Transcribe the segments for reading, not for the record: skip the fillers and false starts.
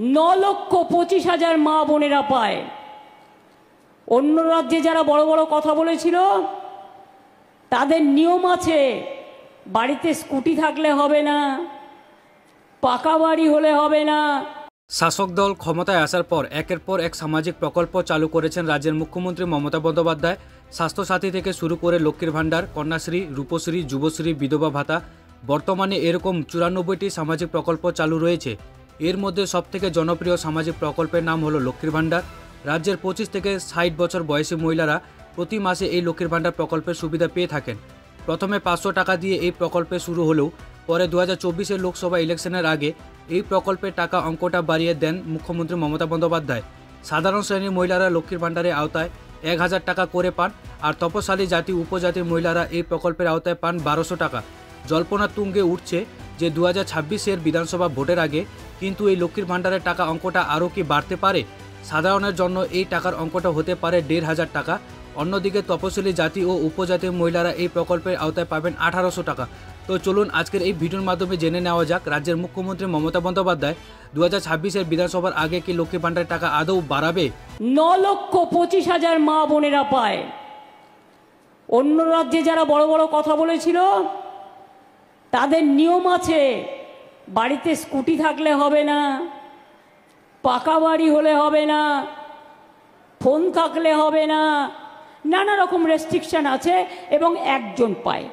9,25,000 মা বোনেরা পায়। অন্য রাজ্যে যারা বড় বড় কথা বলেছিল তাদের নিয়ম আছে, বাড়িতে স্কুটি থাকলে হবে না, পাকা বাড়ি হলে হবে না। শাসক দল ক্ষমতায় আসার পর একের পর এক সামাজিক প্রকল্প চালু করেছেন রাজ্যের মুখ্যমন্ত্রী মমতা বন্দ্যোপাধ্যায়। স্বাস্থ্যসাথী থেকে শুরু করে লক্ষ্মীর ভাণ্ডার, কন্যাশ্রী, রূপশ্রী, যুবশ্রী, বিধবা ভাতা, বর্তমানে এরকম 94টি সামাজিক প্রকল্প চালু রয়েছে। এর মধ্যে সবথেকে জনপ্রিয় সামাজিক প্রকল্পের নাম হলো লক্ষ্মীর ভাণ্ডার। রাজ্যের 25 থেকে 60 বছর বয়সী মহিলারা প্রতি মাসে এই লক্ষ্মীর ভাণ্ডার প্রকল্পের সুবিধা পেয়ে থাকেন। প্রথমে 500 টাকা দিয়ে এই প্রকল্পে শুরু হলেও পরে 2024-এর লোকসভা ইলেকশনের আগে এই প্রকল্পের টাকা অঙ্কটা বাড়িয়ে দেন মুখ্যমন্ত্রী মমতা বন্দ্যোপাধ্যায়। সাধারণ শ্রেণীর মহিলারা লক্ষ্মীর ভাণ্ডারের আওতায় 1000 টাকা করে পান, আর তপশালী জাতি উপজাতির মহিলারা এই প্রকল্পের আওতায় পান 1200 টাকা। জল্পনা তুঙ্গে উঠছে যে 2026-এর বিধানসভা ভোটের আগে কিন্তু এই লক্ষ্মীর ভাণ্ডারের টাকা অঙ্কটা আরও কি বাড়তে পারে। সাধারণের জন্য এই টাকার অঙ্কটা হতে পারে 1500 টাকা। অন্যদিকে তপশিলি জাতি ও উপজাতির মহিলারা এই প্রকল্পের আওতায় পাবেন 1800 টাকা। তো চলুন আজকের এই ভিডিওর মাধ্যমে জেনে নেওয়া যাক রাজ্যের মুখ্যমন্ত্রী মমতা বন্দ্যোপাধ্যায় 2026-এর বিধানসভার আগে কি লক্ষ্মী ভাণ্ডারের টাকা আদৌ বাড়াবে। 9,25,000 মা বোনেরা পায়। অন্য রাজ্যে যারা বড় বড় কথা বলেছিল তাদের নিয়ম আছে, বাড়িতে স্কুটি থাকলে হবে না, পাকা বাড়ি হলে হবে না, ফোন থাকলে হবে না, নানা রকম রেস্ট্রিকশন আছে এবং একজন পায়।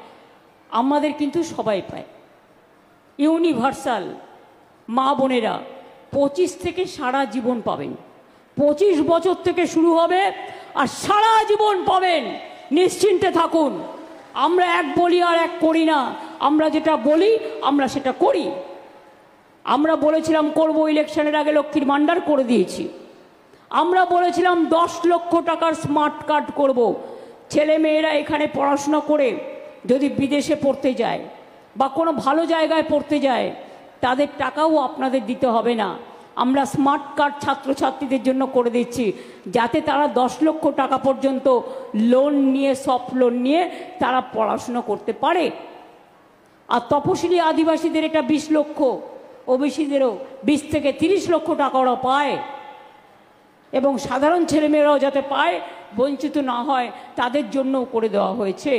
আমাদের কিন্তু সবাই পায়। ইউনিভার্সাল মা বোনেরা 25 থেকে সারা জীবন পাবেন। 25 বছর থেকে শুরু হবে আর সারা জীবন পাবেন, নিশ্চিন্তে থাকুন। আমরা এক বলি আর এক করি না, আমরা যেটা বলি আমরা সেটা করি। আমরা বলেছিলাম করব, ইলেকশনের আগে লক্ষ্মীর ভাণ্ডার করে দিয়েছি। আমরা বলেছিলাম 10 লক্ষ টাকার স্মার্ট কার্ড করব। ছেলে মেয়েরা এখানে পড়াশোনা করে যদি বিদেশে পড়তে যায় বা কোনো ভালো জায়গায় পড়তে যায় তাদের টাকাও আপনাদের দিতে হবে না। আমরা স্মার্ট কার্ড ছাত্রছাত্রীদের জন্য করে দিচ্ছি, যাতে তারা 10 লক্ষ টাকা পর্যন্ত লোন নিয়ে, সফট লোন নিয়ে তারা পড়াশুনো করতে পারে। আর তপশিলি আদিবাসীদের এটা 20 লক্ষ, ওবিসিদেরও 20 থেকে 30 লক্ষ টাকা ওরা পায়। এবং সাধারণ ছেলেমেয়েরাও যাতে পায়, বঞ্চিত না হয়, তাদের জন্যও করে দেওয়া হয়েছে।